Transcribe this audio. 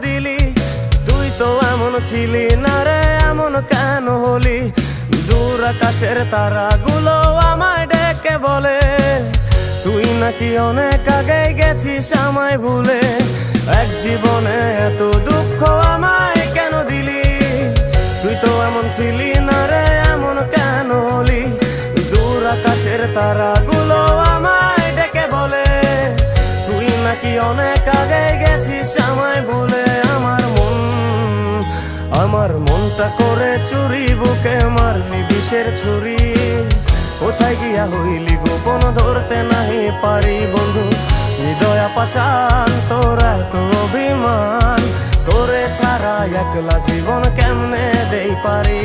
দিলি? তুই তো এমন ছিলি না রে, এমন কেন হলি? দূর আকাশের তারাগুলো আমায় ডেকে বলে তুই নাকি অনেক আগে গেছিস আমায় ভুলে। এক জীবনে এত দুঃখ আমায় কেন দিলি? তুই তো এমন ছিলি না রে, এমন কেন হলি? দূর আকাশের তারাগুলো আমায় ডেকে বলে তুই নাকি অনেক আগে গেছিস আমায় ভুলে। আমার মনটা করে চুরি, বুকে মারলি বিষের ছুরি। কোথায় গিয়া হইলি গোপন, ধরতে নাহি পারি বন্ধু। হৃদয় পাষাণ তোর এত অভিমান, তোরে ছাড়া একলা জীবন কেমনে দেই পারি?